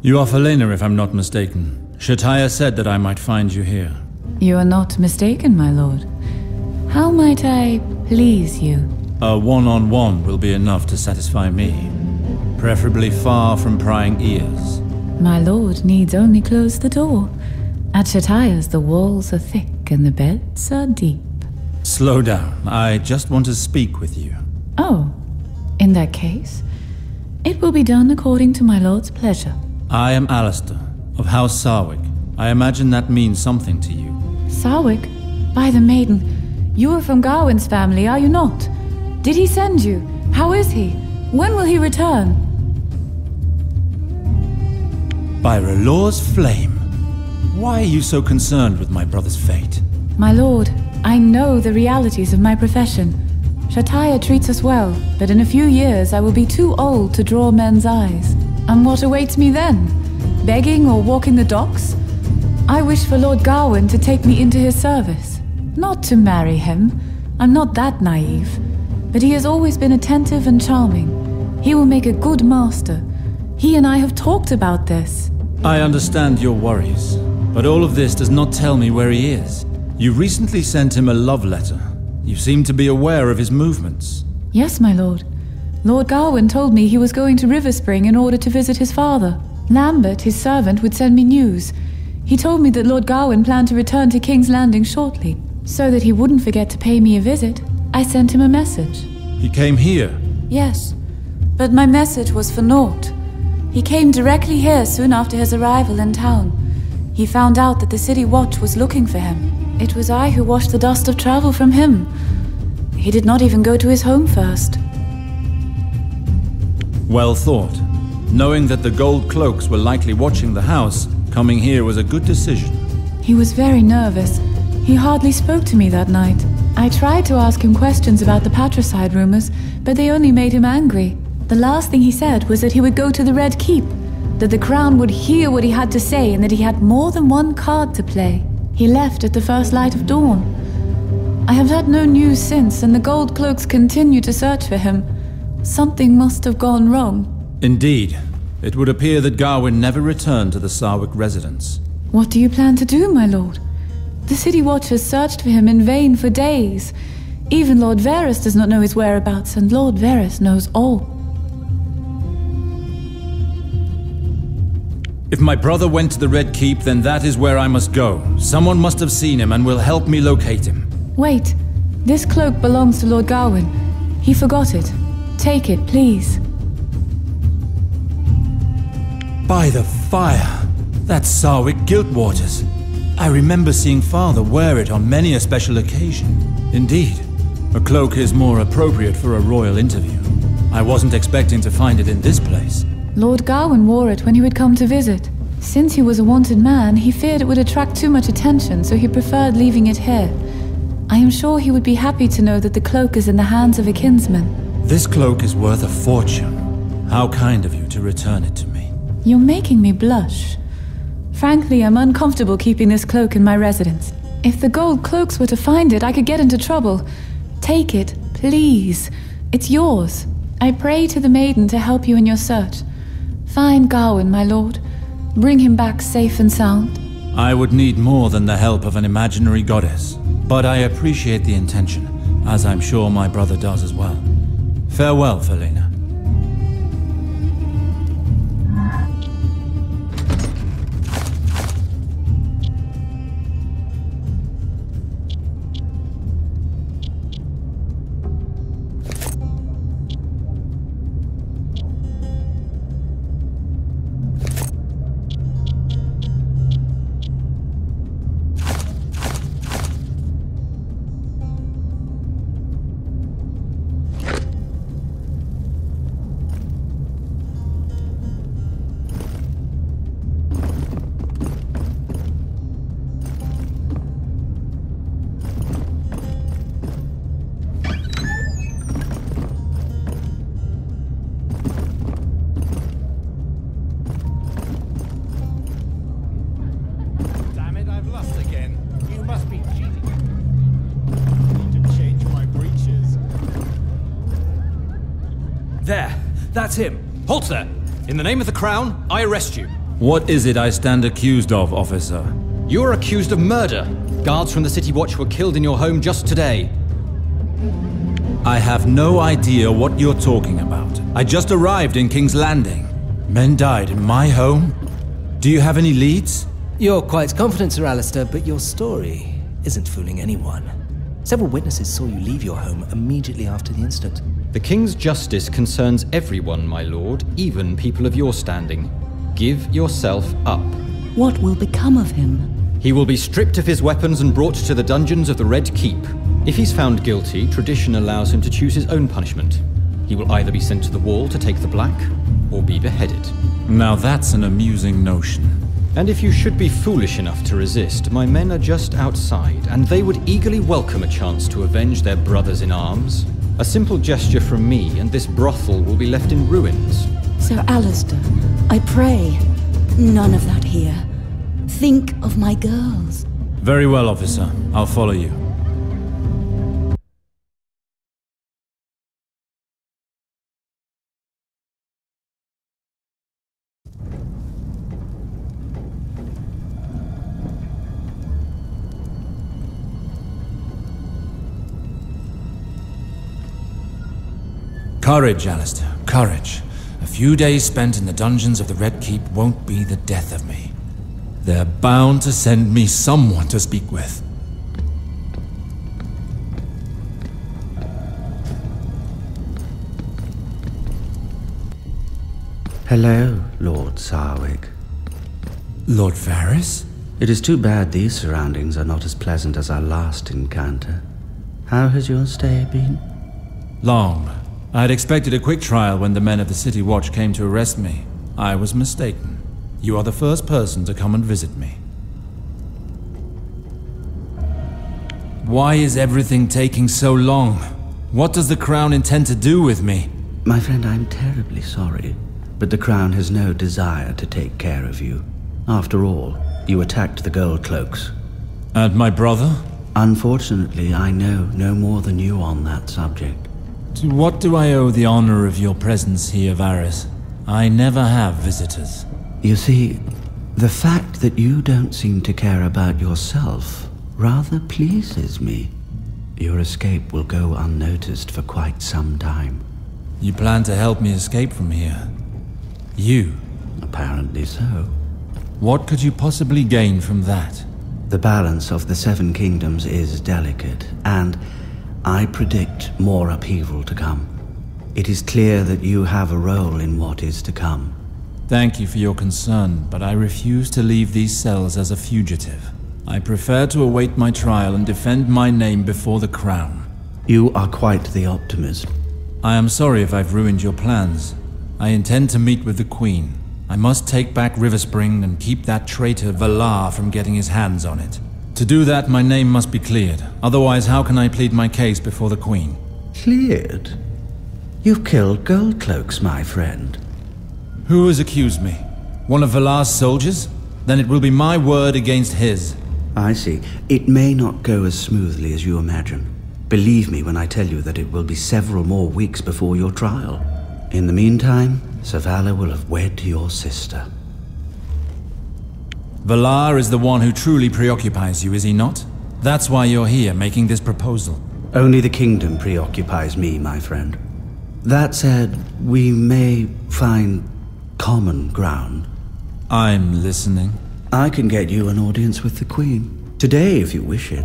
You are Felena, if I'm not mistaken. Shataya said that I might find you here. You are not mistaken, my lord. How might I please you? A one-on-one will be enough to satisfy me. Preferably far from prying ears. My lord needs only close the door. At Shataya's, the walls are thick and the beds are deep. Slow down. I just want to speak with you. Oh, in that case, it will be done according to my lord's pleasure. I am Alistair, of House Sarwick. I imagine that means something to you. Sarwick? By the maiden, you are from Gawain's family, are you not? Did he send you? How is he? When will he return? By R'hllor's flame. Why are you so concerned with my brother's fate? My lord, I know the realities of my profession. Shataya treats us well, but in a few years I will be too old to draw men's eyes. And what awaits me then? Begging or walking the docks? I wish for Lord Gawain to take me into his service. Not to marry him. I'm not that naive. But he has always been attentive and charming. He will make a good master. He and I have talked about this. I understand your worries, but all of this does not tell me where he is. You recently sent him a love letter. You seem to be aware of his movements. Yes, my lord. Lord Gawain told me he was going to River Spring in order to visit his father. Lambert, his servant, would send me news. He told me that Lord Gawain planned to return to King's Landing shortly. So that he wouldn't forget to pay me a visit, I sent him a message. He came here? Yes, but my message was for naught. He came directly here soon after his arrival in town. He found out that the city watch was looking for him. It was I who washed the dust of travel from him. He did not even go to his home first. Well thought. Knowing that the gold cloaks were likely watching the house, coming here was a good decision. He was very nervous. He hardly spoke to me that night. I tried to ask him questions about the patricide rumors, but they only made him angry. The last thing he said was that he would go to the Red Keep, that the crown would hear what he had to say, and that he had more than one card to play. He left at the first light of dawn. I have had no news since, and the gold cloaks continue to search for him. Something must have gone wrong. Indeed. It would appear that Gawain never returned to the Sarwick residence. What do you plan to do, my lord? The city watch has searched for him in vain for days. Even Lord Varys does not know his whereabouts, and Lord Varys knows all. If my brother went to the Red Keep, then that is where I must go. Someone must have seen him and will help me locate him. Wait. This cloak belongs to Lord Gawain. He forgot it. Take it, please. By the fire! That's Sarwick Giltwaters. I remember seeing Father wear it on many a special occasion. Indeed, a cloak is more appropriate for a royal interview. I wasn't expecting to find it in this place. Lord Gawain wore it when he would come to visit. Since he was a wanted man, he feared it would attract too much attention, so he preferred leaving it here. I am sure he would be happy to know that the cloak is in the hands of a kinsman. This cloak is worth a fortune. How kind of you to return it to me. You're making me blush. Frankly, I'm uncomfortable keeping this cloak in my residence. If the gold cloaks were to find it, I could get into trouble. Take it, please. It's yours. I pray to the maiden to help you in your search. Find Gawain, my lord. Bring him back safe and sound. I would need more than the help of an imaginary goddess. But I appreciate the intention, as I'm sure my brother does as well. Farewell, Felena. There, that's him. Halt there! In the name of the Crown, I arrest you. What is it I stand accused of, officer? You are accused of murder. Guards from the City Watch were killed in your home just today. I have no idea what you're talking about. I just arrived in King's Landing. Men died in my home? Do you have any leads? You're quite confident, Sir Alistair, but your story isn't fooling anyone. Several witnesses saw you leave your home immediately after the incident. The King's justice concerns everyone, my lord, even people of your standing. Give yourself up. What will become of him? He will be stripped of his weapons and brought to the dungeons of the Red Keep. If he's found guilty, tradition allows him to choose his own punishment. He will either be sent to the wall to take the black, or be beheaded. Now that's an amusing notion. And if you should be foolish enough to resist, my men are just outside, and they would eagerly welcome a chance to avenge their brothers in arms. A simple gesture from me, and this brothel will be left in ruins. Sir Alistair, I pray, none of that here. Think of my girls. Very well, officer. I'll follow you. Courage, Alistair, courage. A few days spent in the dungeons of the Red Keep won't be the death of me. They're bound to send me someone to speak with. Hello, Lord Sarwick. Lord Varys? It is too bad these surroundings are not as pleasant as our last encounter. How has your stay been? Long. I had expected a quick trial when the men of the City Watch came to arrest me. I was mistaken. You are the first person to come and visit me. Why is everything taking so long? What does the Crown intend to do with me? My friend, I'm terribly sorry, but the Crown has no desire to take care of you. After all, you attacked the Gold Cloaks. And my brother? Unfortunately, I know no more than you on that subject. To what do I owe the honor of your presence here, Varys? I never have visitors. You see, the fact that you don't seem to care about yourself rather pleases me. Your escape will go unnoticed for quite some time. You plan to help me escape from here? You? Apparently so. What could you possibly gain from that? The balance of the Seven Kingdoms is delicate, and I predict more upheaval to come. It is clear that you have a role in what is to come. Thank you for your concern, but I refuse to leave these cells as a fugitive. I prefer to await my trial and defend my name before the Crown. You are quite the optimist. I am sorry if I've ruined your plans. I intend to meet with the Queen. I must take back Riverspring and keep that traitor Valar from getting his hands on it. To do that, my name must be cleared. Otherwise, how can I plead my case before the Queen? Cleared? You've killed Gold Cloaks, my friend. Who has accused me? One of Valar's soldiers? Then it will be my word against his. I see. It may not go as smoothly as you imagine. Believe me when I tell you that it will be several more weeks before your trial. In the meantime, Savala will have wed your sister. Valar is the one who truly preoccupies you, is he not? That's why you're here, making this proposal. Only the kingdom preoccupies me, my friend. That said, we may find common ground. I'm listening. I can get you an audience with the Queen. Today, if you wish it.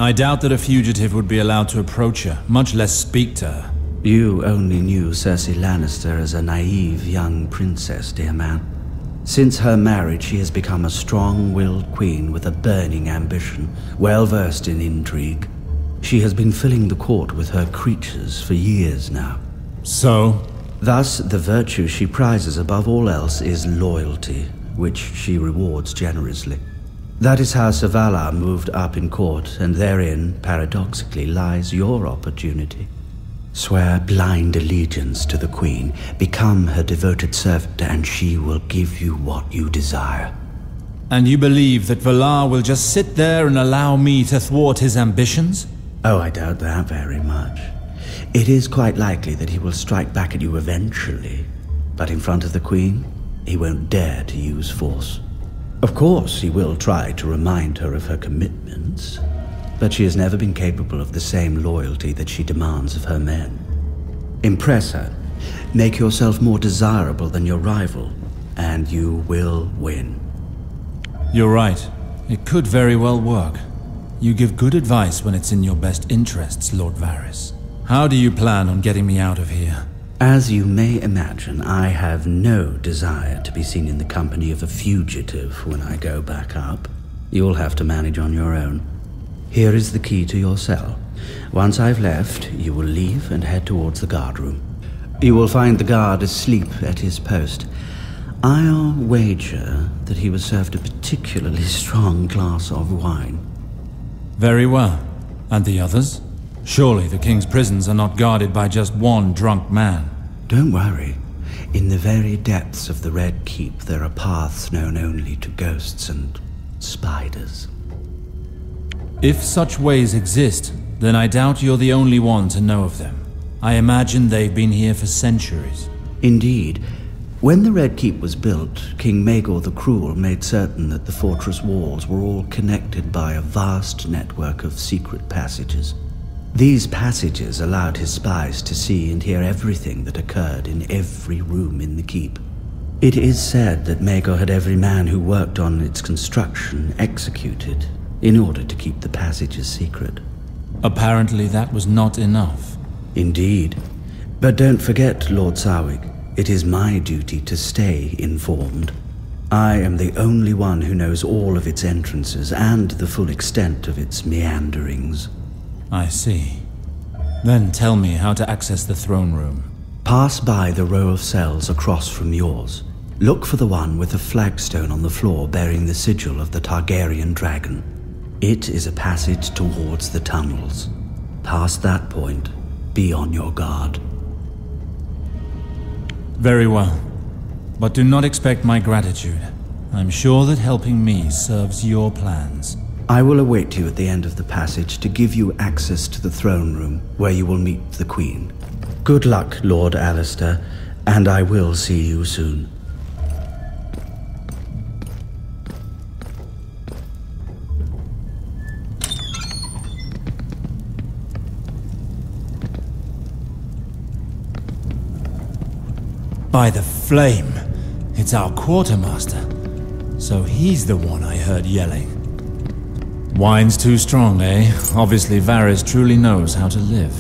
I doubt that a fugitive would be allowed to approach her, much less speak to her. You only knew Cersei Lannister as a naive young princess, dear man. Since her marriage, she has become a strong-willed queen with a burning ambition, well-versed in intrigue. She has been filling the court with her creatures for years now. So? Thus, the virtue she prizes above all else is loyalty, which she rewards generously. That is how Savala moved up in court, and therein, paradoxically, lies your opportunity. Swear blind allegiance to the Queen, become her devoted servant, and she will give you what you desire. And you believe that Valar will just sit there and allow me to thwart his ambitions? Oh, I doubt that very much. It is quite likely that he will strike back at you eventually, but in front of the Queen, he won't dare to use force. Of course, he will try to remind her of her commitments, but she has never been capable of the same loyalty that she demands of her men. Impress her, make yourself more desirable than your rival, and you will win. You're right. It could very well work. You give good advice when it's in your best interests, Lord Varys. How do you plan on getting me out of here? As you may imagine, I have no desire to be seen in the company of a fugitive when I go back up. You'll have to manage on your own. Here is the key to your cell. Once I've left, you will leave and head towards the guard room. You will find the guard asleep at his post. I'll wager that he was served a particularly strong glass of wine. Very well. And the others? Surely the king's prisons are not guarded by just one drunk man. Don't worry. In the very depths of the Red Keep, there are paths known only to ghosts and spiders. If such ways exist, then I doubt you're the only one to know of them. I imagine they've been here for centuries. Indeed. When the Red Keep was built, King Maegor the Cruel made certain that the fortress walls were all connected by a vast network of secret passages. These passages allowed his spies to see and hear everything that occurred in every room in the keep. It is said that Maegor had every man who worked on its construction executed in order to keep the passages secret. Apparently that was not enough. Indeed. But don't forget, Lord Sarwig, it is my duty to stay informed. I am the only one who knows all of its entrances and the full extent of its meanderings. I see. Then tell me how to access the throne room. Pass by the row of cells across from yours. Look for the one with the flagstone on the floor bearing the sigil of the Targaryen dragon. It is a passage towards the tunnels. Past that point, be on your guard. Very well. But do not expect my gratitude. I'm sure that helping me serves your plans. I will await you at the end of the passage to give you access to the throne room, where you will meet the Queen. Good luck, Lord Alistair, and I will see you soon. By the flame! It's our quartermaster. So he's the one I heard yelling. Wine's too strong, eh? Obviously Varys truly knows how to live.